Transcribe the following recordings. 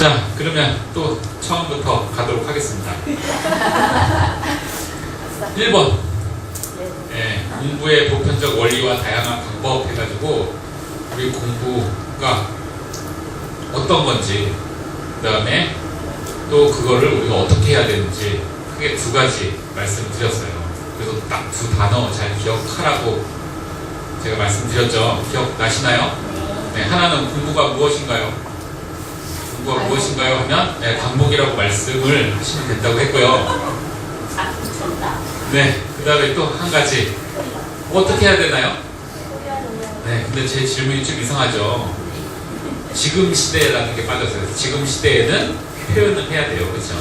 자, 그러면 또 처음부터 가도록 하겠습니다. 1번. 예, 공부의 보편적 원리와 다양한 방법 해가지고 우리 공부가 어떤 건지, 그 다음에 또 그거를 우리가 어떻게 해야 되는지 크게 두 가지 말씀드렸어요. 그래서 딱 두 단어 잘 기억하라고 제가 말씀드렸죠. 기억나시나요? 네, 하나는 공부가 무엇인가요? 공부가 무엇인가요? 하면 네, 반복이라고 말씀을 하시면 된다고 했고요. 네, 그 다음에 또 한 가지 어떻게 해야 되나요? 네, 근데 제 질문이 좀 이상하죠. 지금 시대라는 게 빠졌어요. 지금 시대에는 표현을 해야 돼요. 그렇죠?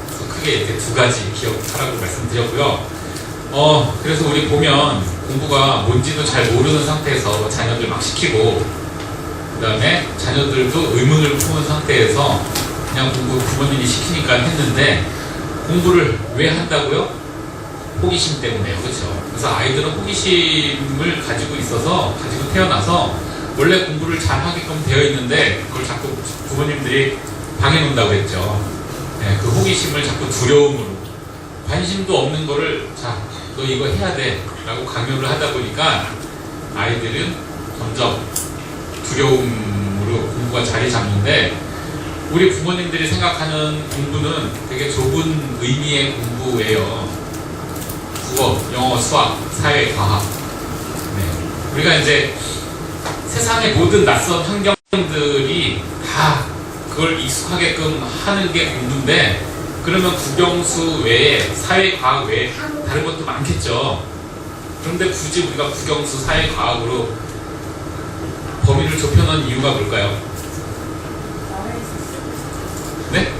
그래서 크게 이렇게 두 가지 기억하라고 말씀드렸고요. 그래서 우리 보면 공부가 뭔지도 잘 모르는 상태에서 자녀들 막 시키고, 그 다음에 자녀들도 의문을 품은 상태에서 그냥 공부 부모님이 시키니까 했는데, 공부를 왜 한다고요? 호기심 때문에요. 그렇죠? 그래서 아이들은 호기심을 가지고 있어서, 가지고 태어나서 원래 공부를 잘 하게끔 되어 있는데 그걸 자꾸 부모님들이 방해놓는다고 했죠. 네, 그 호기심을 자꾸 두려움으로, 관심도 없는 거를 자, 너 이거 해야 돼 라고 강요를 하다 보니까 아이들은 점점 두려움으로 공부가 자리 잡는데, 우리 부모님들이 생각하는 공부는 되게 좁은 의미의 공부예요. 국어, 영어, 수학, 사회, 과학. 네. 우리가 이제 세상의 모든 낯선 환경들이 다 그걸 익숙하게끔 하는 게 공부인데, 그러면 국영수 외에, 사회, 과학 외에 다른 것도 많겠죠. 그런데 굳이 우리가 국영수, 사회, 과학으로 범위를 좁혀놓은 이유가 뭘까요? 네?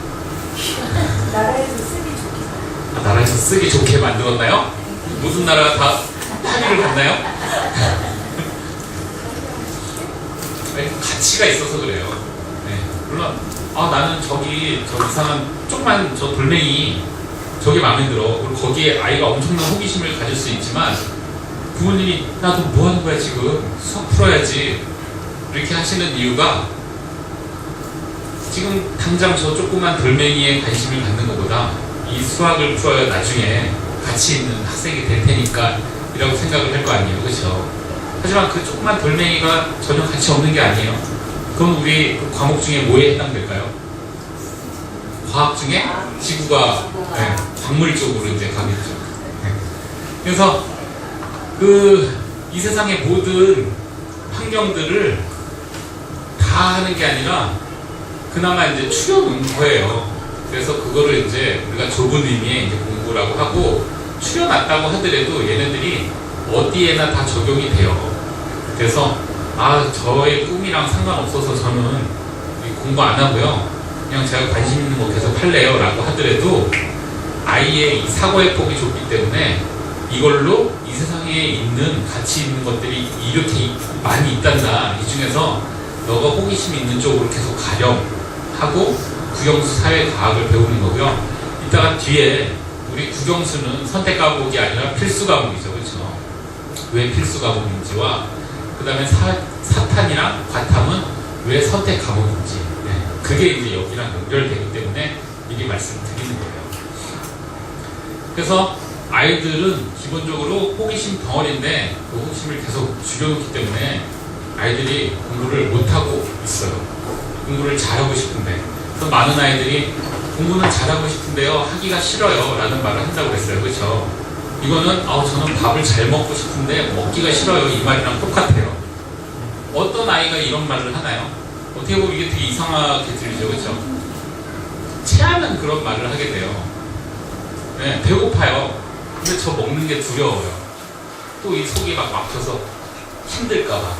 나라에서 쓰기 좋게. 나라에서 쓰기 좋게 만들었나요? 무슨 나라가 다 파리를 갔나요? 가치가 있어서 그래요. 네. 물론 나는 저기 저 이상한 조그만 저 돌멩이 저게 마음에 들어. 그리고 거기에 아이가 엄청난 호기심을 가질 수 있지만, 부모님이 나 너 뭐 하는 거야 지금? 수학 풀어야지 이렇게 하시는 이유가, 지금 당장 저 조그만 돌멩이에 관심을 갖는 것보다 이 수학을 풀어야 나중에 가치 있는 학생이 될 테니까 이라고 생각을 할 거 아니에요. 그렇죠? 하지만 그 조그만 돌멩이가 전혀 가치 없는 게 아니에요. 그럼 우리 그 과목 중에 뭐에 해당될까요? 과학 중에 지구가, 네, 광물 쪽으로 이제 가겠죠. 네. 그래서 이 세상의 모든 환경들을 다 하는 게 아니라 그나마 이제 추려놓은 거예요. 그래서 그거를 이제 우리가 좁은 의미의 이제 공부라고 하고, 추려놨다고 하더라도 얘네들이 어디에나 다 적용이 돼요. 그래서 저의 꿈이랑 상관없어서 저는 공부 안 하고요, 그냥 제가 관심 있는 거 계속 할래요 라고 하더라도 아이의 이 사고의 폭이 좁기 때문에 이걸로 이 세상에 있는 가치 있는 것들이 이렇게 많이 있단다, 이 중에서 너가 호기심 있는 쪽으로 계속 가렴 하고 국영수 사회 과학을 배우는 거고요. 이따가 뒤에 우리 국영수는 선택 과목이 아니라 필수 과목이죠. 그렇죠? 왜 필수 과목인지와 그 다음에 사탄이랑 과탐은 왜 선택 과목인지, 네, 그게 이제 여기랑 연결되기 때문에 미리 말씀드리는 거예요. 그래서 아이들은 기본적으로 호기심 덩어리인데 그 호기심을 계속 줄여놓기 때문에 아이들이 공부를 못하고 있어요. 공부를 잘하고 싶은데. 그래서 많은 아이들이 공부는 잘하고 싶은데요, 하기가 싫어요 라는 말을 한다고 했어요. 그렇죠? 이거는 저는 밥을 잘 먹고 싶은데 먹기가 싫어요, 이 말이랑 똑같아요. 어떤 아이가 이런 말을 하나요? 어떻게 보면 이게 되게 이상하게 들리죠. 그렇죠? 체하면 그런 말을 하게 돼요. 네, 배고파요. 근데 저 먹는 게 두려워요. 또 이 속이 막 막혀서 힘들까봐.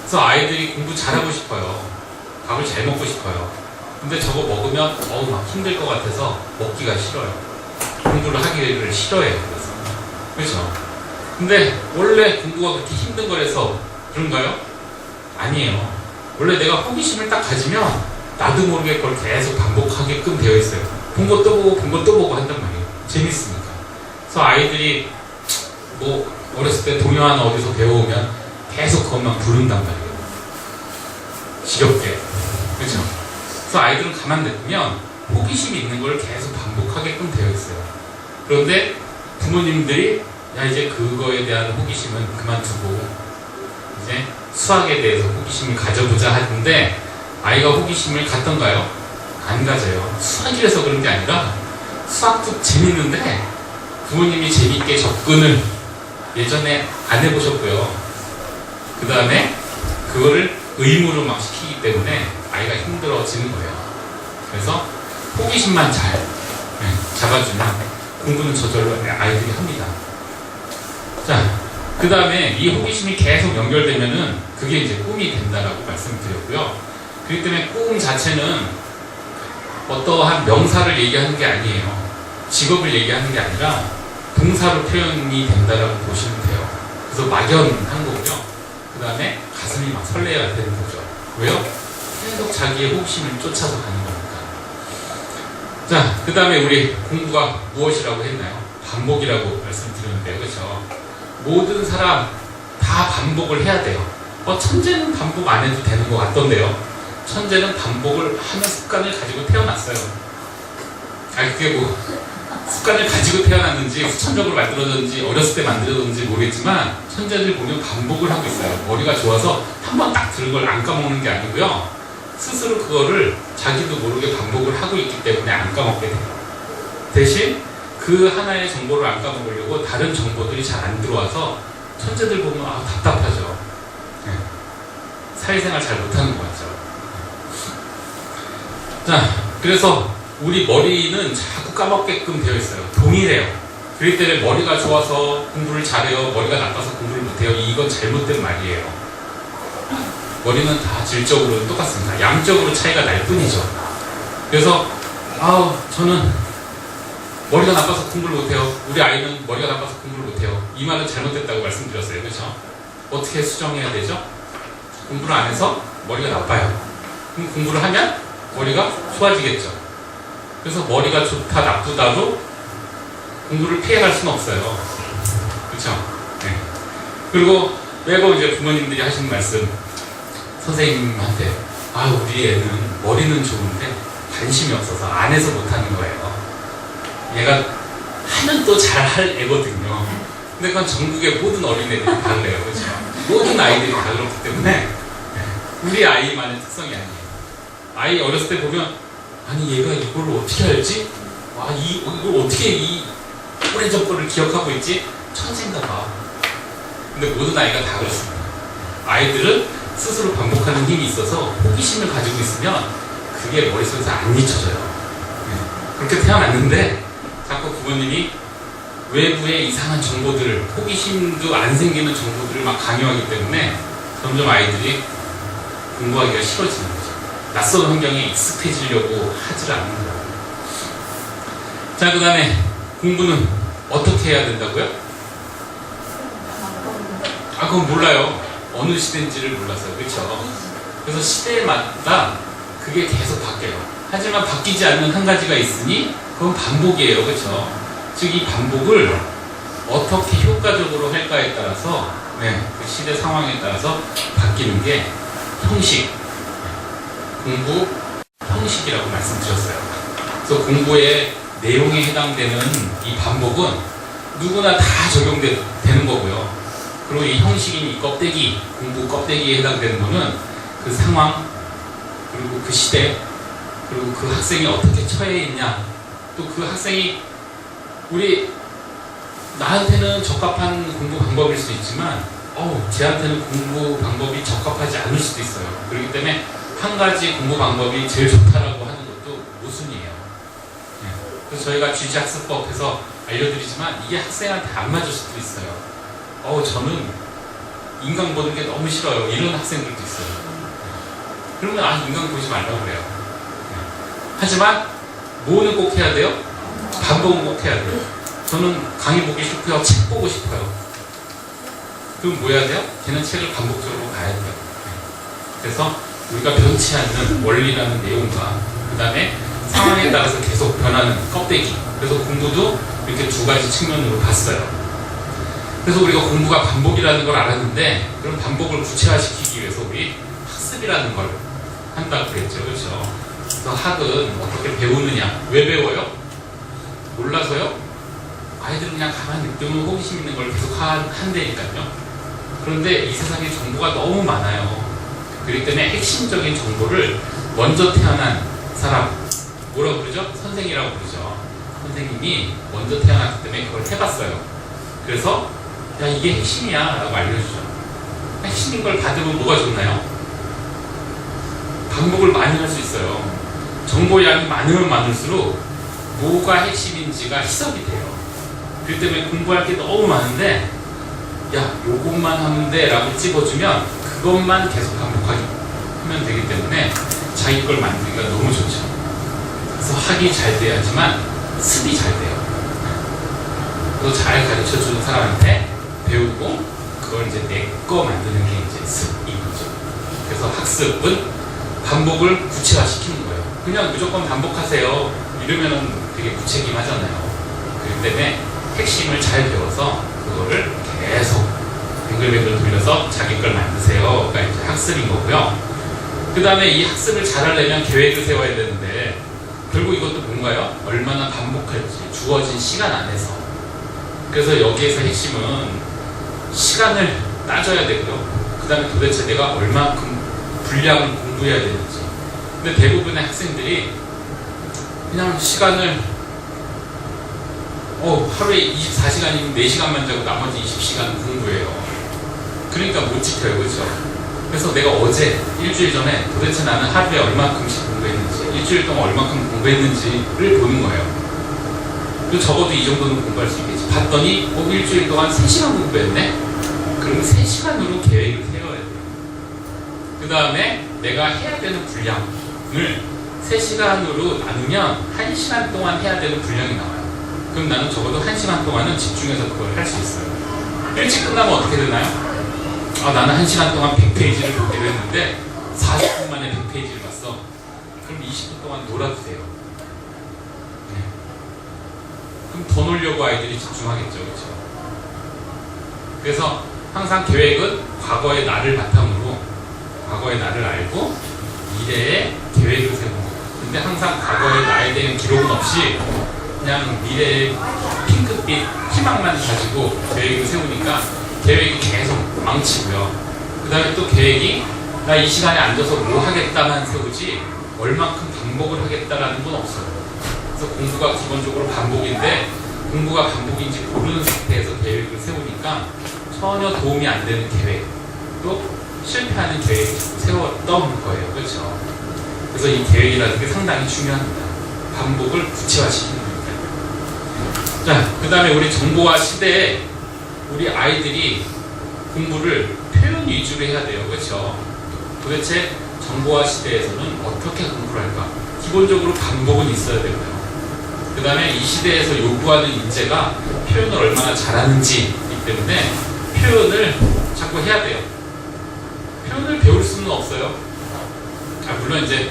그래서 아이들이 공부 잘하고 싶어요. 밥을 잘 먹고 싶어요. 근데 저거 먹으면 막 힘들 것 같아서 먹기가 싫어요. 공부를 하기를 싫어해요. 그래서. 그렇죠? 근데 원래 공부가 그렇게 힘든 거라서 그런가요? 아니에요. 원래 내가 호기심을 딱 가지면 나도 모르게 그걸 계속 반복하게끔 되어 있어요. 본 거 또 보고 본 거 또 보고 한단 말이에요. 재밌으니까. 그래서 아이들이 뭐 어렸을 때 동요 하나 어디서 배워오면 계속 그것만 부른단 말이에요. 지겹게. 그렇죠? 그래서 아이들은 가만 냅두면 호기심이 있는 걸 계속 반복하게끔 되어 있어요. 그런데 부모님들이 야 이제 그거에 대한 호기심은 그만두고 이제 수학에 대해서 호기심을 가져보자 하는데 아이가 호기심을 갖던가요? 안 가져요. 수학이라서 그런 게 아니라 수학도 재밌는데 부모님이 재밌게 접근을 예전에 안 해보셨고요. 그 다음에 그거를 의무로 막 시키기 때문에 아이가 힘들어지는 거예요. 그래서 호기심만 잘 잡아주면 공부는 저절로 아이들이 합니다. 자, 그 다음에 이 호기심이 계속 연결되면은 그게 이제 꿈이 된다라고 말씀드렸고요. 그렇기 때문에 꿈 자체는 어떠한 명사를 얘기하는 게 아니에요. 직업을 얘기하는 게 아니라 동사로 표현이 된다라고 보시면 돼요. 그래서 막연한 거고요. 그 다음에 가슴이 막 설레야 되는 거죠. 왜요? 계속 자기의 호기심을 쫓아서 가는 거니까. 자, 그 다음에 우리 공부가 무엇이라고 했나요? 반복이라고 말씀드렸는데요. 그렇죠? 모든 사람 다 반복을 해야 돼요. 천재는 반복 안 해도 되는 것 같던데요. 천재는 반복을 하는 습관을 가지고 태어났어요. 그게 뭐 습관을 가지고 태어났는지 후천적으로 만들어졌는지 어렸을 때 만들어졌는지 모르겠지만 천재들 보면 반복을 하고 있어요. 머리가 좋아서 한 번 딱 들은 걸 안 까먹는 게 아니고요. 스스로 그거를 자기도 모르게 반복을 하고 있기 때문에 안 까먹게 돼요. 대신 그 하나의 정보를 안 까먹으려고 다른 정보들이 잘 안 들어와서 천재들 보면 답답하죠. 네. 사회생활 잘 못하는 것 같죠. 자, 그래서 우리 머리는 자꾸 까먹게끔 되어 있어요. 동일해요. 그렇기 때문에 머리가 좋아서 공부를 잘해요. 머리가 나빠서 공부를 못해요. 이건 잘못된 말이에요. 머리는 다 질적으로 똑같습니다. 양적으로 차이가 날 뿐이죠. 그래서 저는 머리가 나빠서 공부를 못해요. 우리 아이는 머리가 나빠서 공부를 못해요. 이 말은 잘못됐다고 말씀드렸어요. 그렇죠? 어떻게 수정해야 되죠? 공부를 안 해서 머리가 나빠요. 그럼 공부를 하면 머리가 좋아지겠죠. 그래서 머리가 좋다 나쁘다도 공부를 피해갈 수는 없어요. 그렇죠? 네. 그리고 매번 이제 부모님들이 하시는 말씀, 선생님한테 우리 애는 머리는 좋은데 관심이 없어서 안 해서 못하는 거예요. 얘가 하면 또 잘할 애거든요. 근데 그건 전국의 모든 어린애들이 다르래요. 그렇죠? 모든 아이들이 다 그렇기 때문에 우리 아이만의 특성이 아니에요. 아이 어렸을 때 보면 얘가 이걸 어떻게 알지? 이걸 어떻게 이 오래전 거를 기억하고 있지? 천재인가 봐. 근데 모든 아이가 다 그렇습니다. 아이들은 스스로 반복하는 힘이 있어서 호기심을 가지고 있으면 그게 머릿속에서 안 잊혀져요. 그렇게 태어났는데 자꾸 부모님이 외부의 이상한 정보들을, 호기심도 안 생기는 정보들을 막 강요하기 때문에 점점 아이들이 공부하기가 싫어지는 거죠. 낯선 환경에 익숙해지려고 하질 않는 거예요. 자, 그 다음에 공부는 어떻게 해야 된다고요? 그건 몰라요. 어느 시대인지를 몰라서요. 그렇죠? 그래서 시대마다 그게 계속 바뀌어요. 하지만 바뀌지 않는 한 가지가 있으니 그건 반복이에요. 그렇죠? 즉 이 반복을 어떻게 효과적으로 할까에 따라서 그 시대 상황에 따라서 바뀌는 게 형식, 공부 형식이라고 말씀드렸어요. 그래서 공부의 내용에 해당되는 이 반복은 누구나 다 적용되는 거고요. 그리고 이 형식인 이 껍데기, 공부 껍데기에 해당되는 거는 그 상황, 그리고 그 시대, 그리고 그 학생이 어떻게 처해 있냐, 또 그 학생이 나한테는 적합한 공부 방법일 수 있지만 쟤한테는 공부 방법이 적합하지 않을 수도 있어요. 그렇기 때문에 한 가지 공부 방법이 제일 좋다라고 하는 것도 모순이에요. 그래서 저희가 GG학습법에서 알려드리지만 이게 학생한테 안 맞을 수도 있어요. 저는 인강 보는 게 너무 싫어요. 이런 학생들도 있어요. 그러면 인강 보지 말라고 그래요. 하지만 뭐는 꼭 해야 돼요? 반복은 꼭 해야 돼요. 저는 강의 보기 싫고요. 책 보고 싶어요. 그럼 뭐 해야 돼요? 걔는 책을 반복적으로 봐야 돼요. 그래서 우리가 변치 않는 원리라는 내용과 그 다음에 상황에 따라서 계속 변하는 껍데기, 그래서 공부도 이렇게 두 가지 측면으로 봤어요. 그래서 우리가 공부가 반복이라는 걸 알았는데 그럼 반복을 구체화시키기 위해서 우리 학습이라는 걸 한다고 그랬죠. 그렇죠? 그래서 학은 어떻게 배우느냐? 왜 배워요? 몰라서요? 아이들은 그냥 가만히 냅두면 호기심 있는 걸 계속 한다니까요. 그런데 이 세상에 정보가 너무 많아요. 그렇기 때문에 핵심적인 정보를 먼저 태어난 사람, 뭐라고 그러죠? 선생이라고 부르죠. 선생님이 먼저 태어났기 때문에 그걸 해봤어요. 그래서 야, 이게 핵심이야 라고 알려주죠. 핵심인 걸 받으면 뭐가 좋나요? 반복을 많이 할 수 있어요. 정보 양이 많으면 많을수록 뭐가 핵심인지가 희석이 돼요. 그렇기 때문에 공부할 게 너무 많은데 야, 요것만 하면 돼 라고 찍어주면 그것만 계속 반복하기 하면 되기 때문에 자기 걸 만들기가 너무 좋죠. 그래서 학이 잘 돼야지만 습이 잘 돼요. 그래서 잘 가르쳐주는 사람한테 배우고 그걸 이제 내 거 만드는 게 이제 습인 거죠. 그래서 학습은 반복을 구체화시키는 거예요. 그냥 무조건 반복하세요 이러면은 되게 무책임하잖아요. 그렇기 때문에 핵심을 잘 배워서 그거를 계속 뱅글뱅글 돌려서 자기 걸 만드세요가 이제 학습인 거고요. 그 다음에 이 학습을 잘하려면 계획을 세워야 되는데 결국 이것도 뭔가요? 얼마나 반복할지 주어진 시간 안에서. 그래서 여기에서 핵심은 시간을 따져야 되고요. 그 다음에 도대체 내가 얼마큼 분량을 공부해야 되는지. 근데 대부분의 학생들이 그냥 시간을 하루에 24시간이면 4시간만 자고 나머지 20시간 공부해요. 그러니까 못 지켜요. 그렇죠? 그래서 내가 어제 일주일 전에 도대체 나는 하루에 얼마큼씩 공부했는지, 일주일 동안 얼마큼 공부했는지를 보는 거예요. 그리고 적어도 이 정도는 공부할 수 있겠지. 봤더니 일주일 동안 3시간 공부했네? 그러면 3시간으로 계획을 세워야 돼요. 그 다음에 내가 해야 되는 분량을 3시간으로 나누면 1시간 동안 해야 되는 분량이 나와요. 그럼 나는 적어도 1시간 동안은 집중해서 그걸 할 수 있어요. 일찍 끝나면 어떻게 되나요? 나는 1시간 동안 100페이지를 보기로 했는데 40분 만에 100페이지를 봤어. 그럼 20분 동안 놀아도 돼요. 네. 그럼 더 놀려고 아이들이 집중하겠죠. 그렇죠? 그래서 항상 계획은 과거의 나를 바탕으로 과거의 나를 알고 미래의 계획을 세우는 거예요. 근데 항상 과거의 나에 대한 기록은 없이 그냥 미래의 핑크빛 희망만 가지고 계획을 세우니까 계획이 계속 망치고요. 그 다음에 또 계획이 나 이 시간에 앉아서 뭐 하겠다만 세우지 얼만큼 반복을 하겠다라는 건 없어요. 그래서 공부가 기본적으로 반복인데 공부가 반복인지 모르는 상태에서 계획을 세우니까 전혀 도움이 안 되는 계획, 또 실패하는 계획을 세웠던 거예요. 그렇죠? 그래서 이 계획이라는 게 상당히 중요합니다. 반복을 구체화시키는 거니까요. 자, 그 다음에 우리 정보화 시대에 우리 아이들이 공부를 표현 위주로 해야 돼요. 그렇죠? 도대체 정보화 시대에서는 어떻게 공부를 할까? 기본적으로 반복은 있어야 되고요. 그 다음에 이 시대에서 요구하는 인재가 표현을 얼마나 잘하는지이기 때문에 표현을 자꾸 해야 돼요. 표현을 배울 수는 없어요. 물론 이제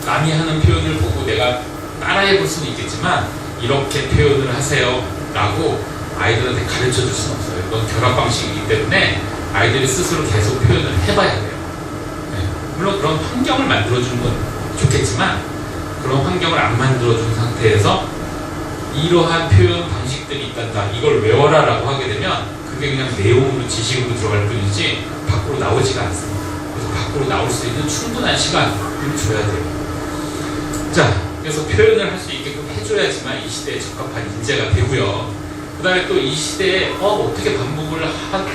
남이 하는 표현을 보고 내가 따라해 볼 수는 있겠지만 이렇게 표현을 하세요 라고 아이들한테 가르쳐 줄 수는 없어요. 이건 결합 방식이기 때문에 아이들이 스스로 계속 표현을 해봐야 돼요. 네. 물론 그런 환경을 만들어주는 건 좋겠지만 그런 환경을 안 만들어준 상태에서 이러한 표현 방식들이 있단다, 이걸 외워라 라고 하게 되면 그게 그냥 내용으로 지식으로 들어갈 뿐이지 밖으로 나오지가 않습니다. 그래서 밖으로 나올 수 있는 충분한 시간을 줘야 돼요. 자, 그래서 표현을 할 수 있게끔 해줘야지만 이 시대에 적합한 인재가 되고요. 그 다음에 또 이 시대에 어떻게 반복을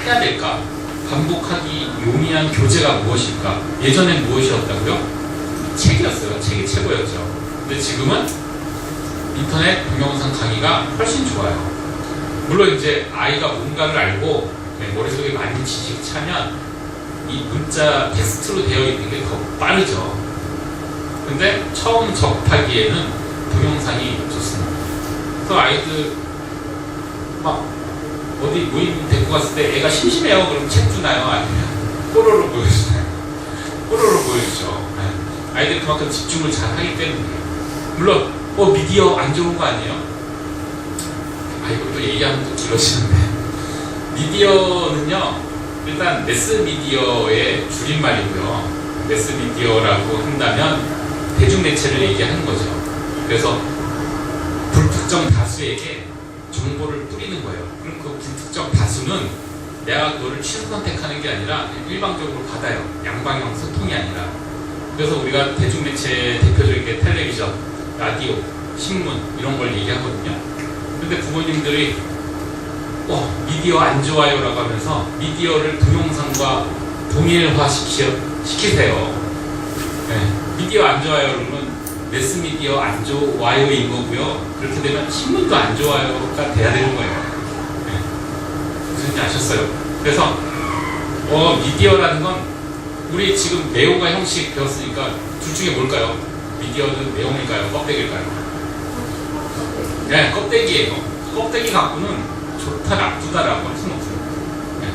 해야 될까? 반복하기 용이한 교재가 무엇일까? 예전엔 무엇이었다고요? 책이었어요. 책이 최고였죠. 근데 지금은 인터넷 동영상 강의가 훨씬 좋아요. 물론 이제 아이가 뭔가를 알고 머릿속에 많이 지식이 차면 이 문자 텍스트로 되어 있는 게 더 빠르죠. 근데 처음 접하기에는 동영상이 좋습니다. 그래서 아이들 막 어디 모임 데리고 갔을 때 애가 심심해요. 그럼 책 주나요? 아니면 뽀로로 보여주나요? 뽀로로 보여주죠. 아이들이 그만큼 집중을 잘 하기 때문이에요. 물론 미디어 안 좋은 거 아니에요? 이것도 얘기하면 또 길어지는데 미디어는요 일단 매스미디어의 줄임말이고요. 매스미디어라고 한다면 대중매체를 얘기하는 거죠. 그래서 불특정 다수에게 정보를 뿌리는 거예요. 그럼 그 불특정 다수는 내가 그거를 취사 선택하는 게 아니라 일방적으로 받아요. 양방향 소통이 아니라. 그래서 우리가 대중매체 대표적인 게 텔레비전, 라디오, 신문 이런 걸 얘기하거든요. 근데 부모님들이 미디어 안 좋아요라고 하면서 미디어를 동영상과 동일화 시키세요. 네, 미디어 안 좋아요 그러면 매스미디어 안 좋아요인 거고요. 그렇게 되면 신문도 안 좋아요가 돼야 되는 거예요. 네, 무슨지 아셨어요? 그래서 미디어라는 건 우리 지금 내용과 형식 배웠으니까 둘 중에 뭘까요? 미디어는 내용일까요? 껍데기일까요? 네, 껍데기예요. 껍데기 갖고는 좋다 나쁘다라고 할 수는 없어요. 네.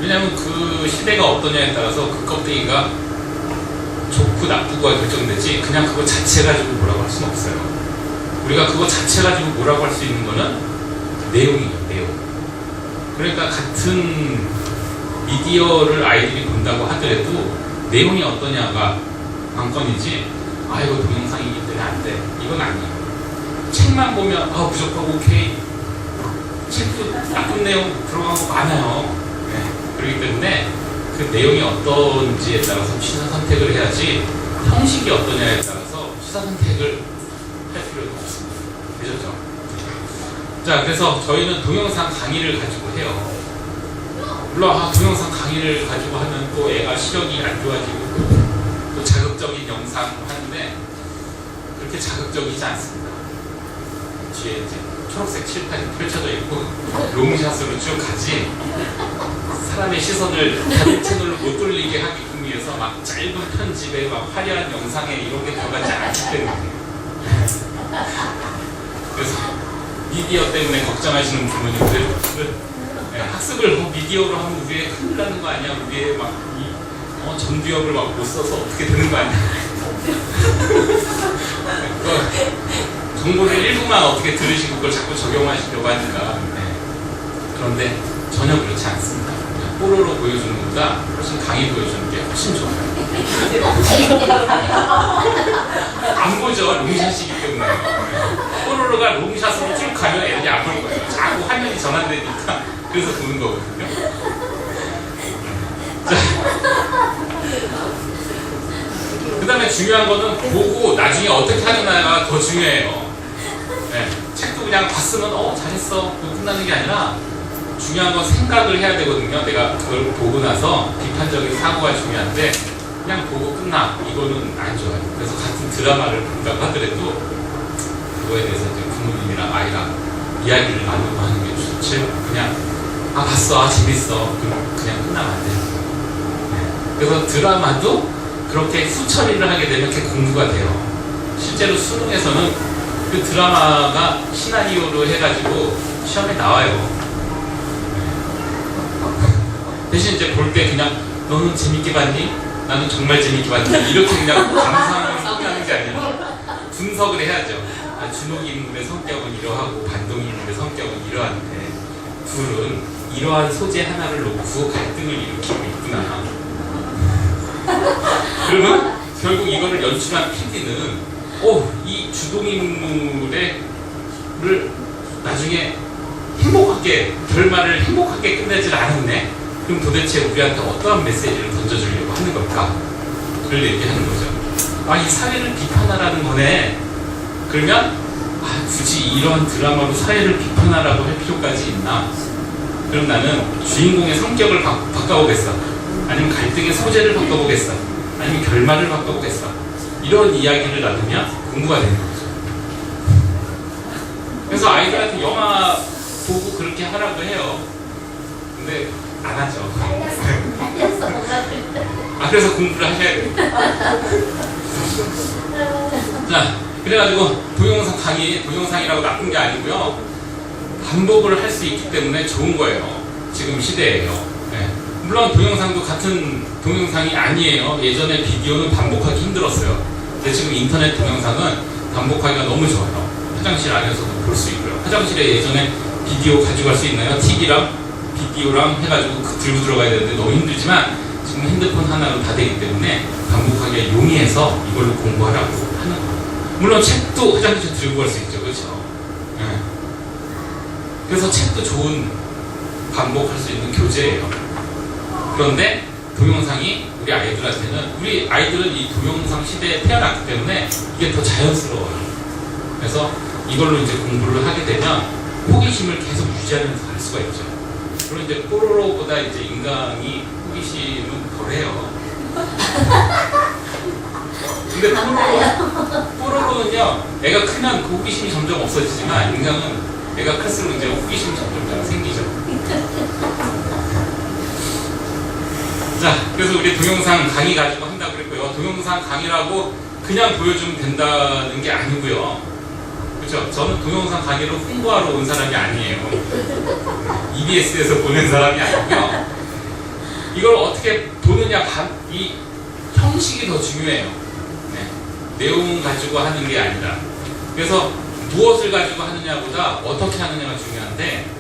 왜냐하면 그 시대가 어떠냐에 따라서 그 껍데기가 좋고 나쁘고가 결정되지 그냥 그거 자체 가지고 뭐라고 할 수는 없어요. 우리가 그거 자체 가지고 뭐라고 할 수 있는 거는 내용이에요. 내용. 그러니까 같은 미디어를 아이들이 본다고 하더라도 내용이 어떠냐가 관건이지 이거 동영상이기 때문에 안 돼. 이건 아니에요. 책만 보면 무조건 오케이. 책도 나쁜 내용 들어간 거 많아요. 네. 그렇기 때문에 그 내용이 어떤지에 따라서 취사 선택을 해야지 형식이 어떠냐에 따라서 취사 선택을 할 필요는 없습니다. 되셨죠? 자, 그래서 저희는 동영상 강의를 가지고 해요. 물론 동영상 강의를 가지고 하면 또 애가 시력이 안 좋아지고 또 자극적인 영상 하는데 그렇게 자극적이지 않습니다. 뒤에 이제 초록색 칠판이 펼쳐져 있고 롱샷으로 쭉 가지 사람의 시선을 다른 채널로 못 돌리게 하기 위해서 막 짧은 편집에 막 화려한 영상에 이런 게 들어가지 않기 때문에 그래서 미디어 때문에 걱정하시는 부모님들 학습을 미디어로 하면 위에 큰일 나는 거 아니야? 위에 막 전두엽을 막 못 써서 어떻게 되는 거 아니야? 정보를 일부만 어떻게 들으시고 그걸 자꾸 적용하시려고 하니까 그런데 전혀 그렇지 않습니다. 뽀로로 보여주는 것보다 훨씬 강의 보여주는 게 훨씬 좋아요. 안 보죠. 롱샷이기 때문에 뽀로로가 롱샷으로 쭉 가면 애들이 안 볼 거예요. 자꾸 화면이 전환되니까 그래서 보는 거거든요. 그 다음에 중요한 거는 보고 나중에 어떻게 하느냐가 더 중요해요. 네, 책도 그냥 봤으면 잘했어 그거 끝나는 게 아니라 중요한 건 생각을 해야 되거든요. 내가 그걸 보고 나서 비판적인 사고가 중요한데 그냥 보고 끝나 이거는 안 좋아요. 그래서 같은 드라마를 본다고 하더라도 그거에 대해서 이제 부모님이랑 아이랑 이야기를 나누고 하는 게 좋지. 그냥 봤어 재밌어 그냥 끝나면 안 돼요. 네, 그래서 드라마도 그렇게 후처리를 하게 되면 그게 공부가 돼요. 실제로 수능에서는 그 드라마가 시나리오로 해가지고 시험에 나와요. 대신 이제 볼 때 그냥 너는 재밌게 봤니? 나는 정말 재밌게 봤니? 이렇게 그냥 감상을 하는 게 아니라 분석을 해야죠. 준옥이 인물의 성격은 이러하고 반동이 인물의 성격은 이러한데 둘은 이러한 소재 하나를 놓고 갈등을 일으키고 있구나. 그러면 결국 이거를 연출한 PD는 이 주동인물을 나중에 결말을 행복하게 끝내질 않았네. 그럼 도대체 우리한테 어떠한 메시지를 던져주려고 하는 걸까? 그걸 얘기하는 거죠. 이 사회를 비판하라는 거네. 그러면 굳이 이런 드라마로 사회를 비판하라고 할 필요까지 있나? 그럼 나는 주인공의 성격을 바꿔보겠어. 아니면 갈등의 소재를 바꿔보겠어. 아니면 결말을 바꿔보겠어. 이런 이야기를 나누면 공부가 되는 거죠. 그래서 아이들한테 영화 보고 그렇게 하라고 해요. 근데 안 하죠. 그래서 공부를 하셔야 돼요. 자, 그래가지고 동영상이라고 나쁜 게 아니고요. 반복을 할 수 있기 때문에 좋은 거예요. 지금 시대에요. 네. 물론 동영상도 같은 동영상이 아니에요. 예전에 비디오는 반복하기 힘들었어요. 근데 지금 인터넷 동영상은 반복하기가 너무 좋아요. 화장실 안에서도 볼 수 있고요. 화장실에 예전에 비디오 가져갈 수 있나요? TV랑 비디오랑 해가지고 들고 들어가야 되는데 너무 힘들지만 지금 핸드폰 하나로 다 되기 때문에 반복하기가 용이해서 이걸로 공부하라고 하는 물론 책도 화장실 들고 갈 수 있죠, 그렇죠? 네. 그래서 책도 좋은 반복할 수 있는 교재예요. 그런데 동영상이 우리 아이들은 이 동영상 시대에 태어났기 때문에 이게 더 자연스러워요. 그래서 이걸로 이제 공부를 하게 되면 호기심을 계속 유지하면서 할 수가 있죠. 물론 이제 뽀로로보다 이제 인간이 호기심은 덜해요. 근데 뽀로로는요, 애가 크면 그 호기심이 점점 없어지지만 인간은 애가 클수록 이제 호기심이 점점 생기죠. 자, 그래서 우리 동영상 강의 가지고 한다고 그랬고요. 동영상 강의라고 그냥 보여주면 된다는 게 아니고요. 그렇죠? 저는 동영상 강의로 홍보하러 온 사람이 아니에요. EBS에서 보는 사람이 아니고요. 이걸 어떻게 보느냐, 이 형식이 더 중요해요. 네. 내용 가지고 하는 게 아니라. 그래서 무엇을 가지고 하느냐보다 어떻게 하느냐가 중요한데,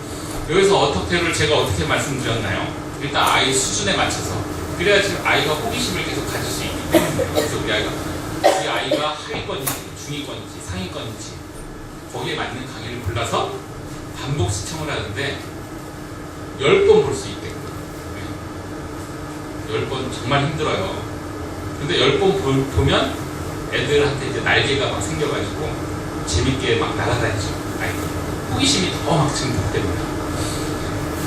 여기서 어떻게를 제가 어떻게 말씀드렸나요? 일단 아이 수준에 맞춰서. 그래야지 아이가 호기심을 계속 가질 수 있기 때문에. 그래서 우리 아이가 하위권인지 중위권인지 상위권인지 거기에 맞는 강의를 골라서 반복 시청을 하는데 10번 볼 수 있대요. 10번 정말 힘들어요. 근데 10번 보면 애들한테 이제 날개가 막 생겨가지고 재밌게 막 날아다니죠. 아이들. 호기심이 더 막 증폭 때문에.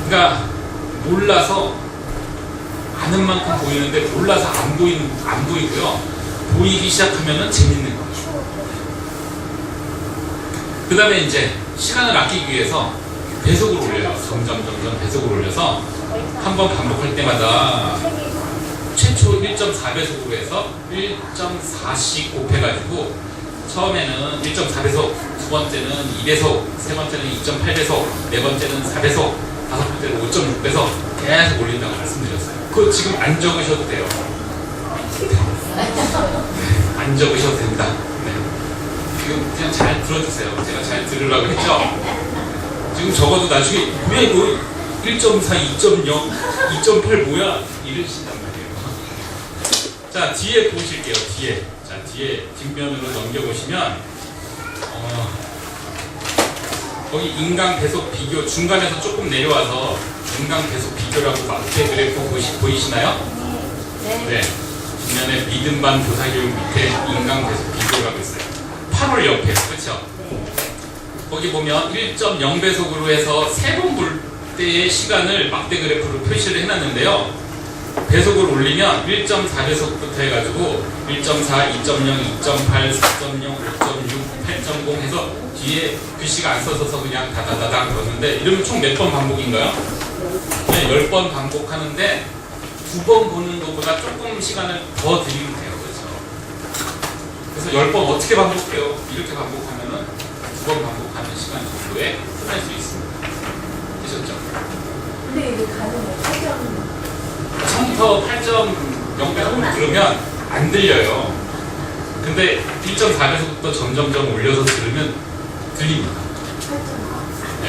그러니까 몰라서 아는 만큼 보이는데 몰라서 안 보이고요. 보이기 시작하면은 재밌는 거죠. 그 다음에 이제 시간을 아끼기 위해서 배속을 올려요. 점점 배속을 올려서 한 번 반복할 때마다 최초 1.4배속으로 해서 1.4씩 곱해가지고 처음에는 1.4배속, 두 번째는 2배속, 세 번째는 2.8배속, 네 번째는 4배속, 다섯 번째는 5.6배속 계속 올린다고 말씀드렸어요. 그거 지금 안 적으셔도 돼요. 안 적으셔도 됩니다. 네. 지금 그냥 잘 들어주세요. 제가 잘 들으라고 했죠? 지금 적어도 나중에 왜 이거 1.4, 2.0, 2.8 뭐야? 이러신단 말이에요. 자, 뒤에 보실게요. 뒤에 뒷면으로 넘겨보시면 거기 인강 배속 비교 중간에서 조금 내려와서 인강 배속 비교라고 막대 그래프 보이시나요? 네. 뒷면에 믿음 반 교사 교육 밑에 인강 배속 비교라고 있어요. 8월 옆에, 그렇죠? 거기 보면 1.0배속으로 해서 3번 볼 때의 시간을 막대 그래프로 표시를 해놨는데요. 배속을 올리면 1.4배속부터 해가지고 1.4, 2.0, 2.8, 4.0, 5.6, 8.0 해서 뒤에 글씨가 안 써져서 그냥 다다다닥 그러는데 이러면 총 몇 번 반복인가요? 네, 10번 반복하는데 2번 보는 것보다 조금 시간을 더 드리면 돼요. 그래서 10번 어떻게 반복해요? 이렇게 반복하면은 2번 반복하는 시간 정도에 끝날 수 있습니다. 되셨죠? 근데 이게 가능해요? 처음부터 8.0배속으로 들으면 안 들려요. 근데 1.4배속부터 점점점 올려서 들으면 들립니다. 네.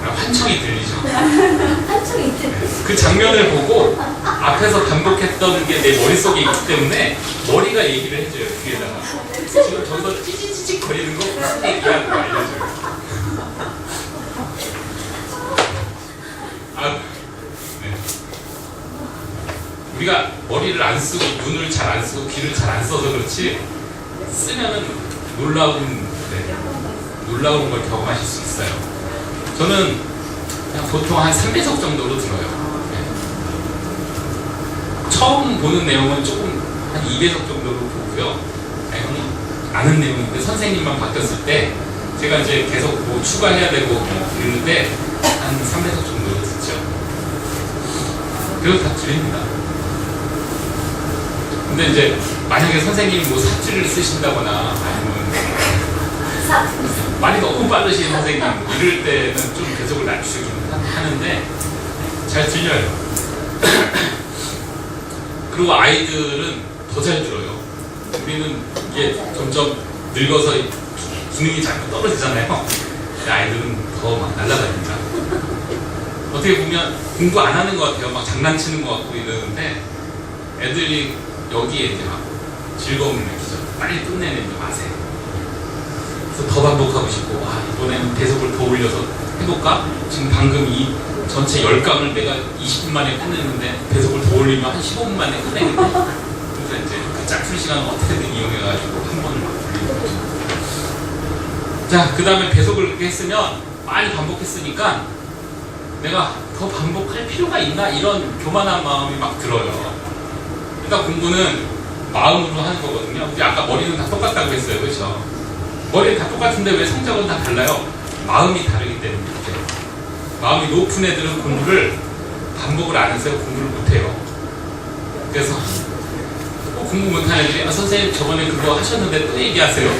환청이 들리죠. 한쪽이 들리죠. 그 장면을 보고 앞에서 반복했던 게 내 머릿속에 있기 때문에 머리가 얘기를 해줘요. 뒤에다가 지금 저기서 찌찌찌찌 거리는 거 무슨 얘기야? 그거 알려줘요. 네. 우리가 머리를 안 쓰고 눈을 잘 안 쓰고 귀를 잘 안 써서 그렇지 쓰면은 놀라운 걸 경험하실 수 있어요. 저는 그냥 보통 한 3배속 정도로 들어요. 네. 처음 보는 내용은 조금 한 2배속 정도로 보고요. 아는 내용인데 선생님만 바뀌었을 때 제가 이제 계속 뭐 추가해야 되고 이러는데 한 3배속 정도로 듣죠. 그래서 다 들립니다. 근데 이제 만약에 선생님이 뭐 삽질을 쓰신다거나 아니면 말이 너무 빠르신 선생님 이럴 때는 좀 계속을 낮추긴 하는데 잘 들려요. 그리고 아이들은 더 잘 들어요. 우리는 이게 점점 늙어서 기능이 자꾸 떨어지잖아요. 근데 아이들은 더 막 날아다닙니다. 어떻게 보면 공부 안 하는 것 같아요. 막 장난치는 것 같고 이러는데 애들이 여기에 이제 막 즐거움을 느끼죠. 빨리 끝내는 맛에. 반복하고 싶고, 이번에는 배속을 더 올려서 해볼까? 지금 방금 이 전체 10강을 내가 20분 만에 끝냈는데 배속을 더 올리면 한 15분 만에 끝내겠네. 그래서 이제 그 짝풀 시간을 어떻게든 이용해가지고 한 번을 막 돌리는 거죠. 자, 그 다음에 배속을 그렇게 했으면 많이 반복했으니까 내가 더 반복할 필요가 있나? 이런 교만한 마음이 막 들어요. 일단 공부는 마음으로 하는 거거든요. 우리 아까 머리는 다 똑같다고 했어요. 그렇죠? 머리는 다 똑같은데 왜 성적은 다 달라요? 마음이 다르기 때문에. 마음이 높은 애들은 공부를 반복을 안 해서 공부를 못해요. 그래서 공부 못하는 애들이 선생님 저번에 그거 하셨는데 또 얘기하세요.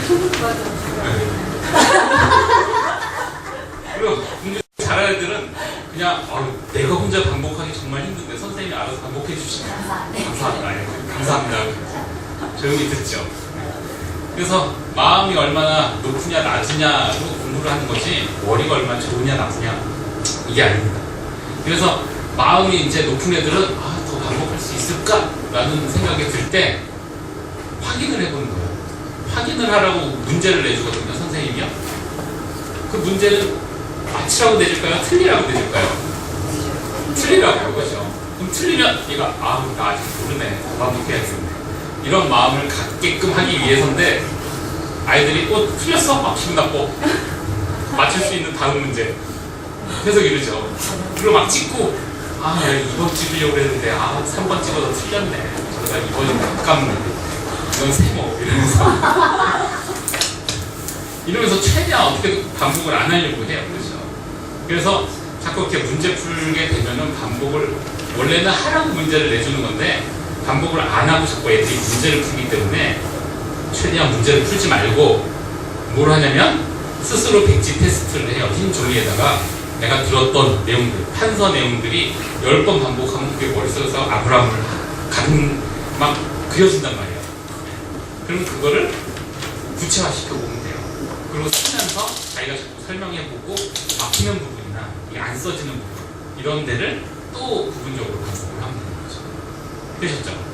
그리고 공부 잘하는 애들은 그냥 내가 혼자 반복하기 정말 힘든데 선생님이 알아서 반복해 주시면 감사합니다. 감사합니다. 조용히 듣죠. 그래서 마음이 얼마나 높으냐 낮으냐로 공부를 하는 거지 머리가 얼마나 좋으냐 나쁘냐 이게 아닙니다. 그래서 마음이 이제 높은 애들은 더 반복할 수 있을까라는 생각이 들 때 확인을 해보는 거예요. 확인을 하라고 문제를 내주거든요, 선생님이요. 그 문제는 맞히라고 내줄까요? 틀리라고 내줄까요? 틀리라고요, 그렇죠? 그럼 틀리면 얘가 나 아직 모르네, 더 반복해야겠네. 이런 마음을 갖게끔 하기 위해서인데 아이들이 틀렸어? 기분 나빠. 맞출 수 있는 다음 문제. 계속 이러죠. 그리고 막 찍고 야 2번 찍으려고 했는데 3번 찍어서 틀렸네. 저러다 2번이 가깝네. 이건 세모 이러면서 최대한 어떻게 반복을 안 하려고 해요. 그렇죠? 그래서 자꾸 이렇게 문제 풀게 되면은 반복을 원래는 하라고 문제를 내주는 건데 반복을 안 하고 자꾸 애들이 문제를 풀기 때문에 최대한 문제를 풀지 말고 뭘 하냐면 스스로 백지 테스트를 해요. 흰 종이에다가 내가 들었던 내용들, 판서 내용들이 10번 반복하면 그게 머릿속에서 아브라함을 막 그려진단 말이에요. 그럼 그거를 구체화시켜보면 돼요. 그리고 쓰면서 자기가 자꾸 설명해보고 막히는 부분이나 이게 안 써지는 부분 이런 데를 또 부분적으로 반복을 하면 되는 거죠. 되셨죠?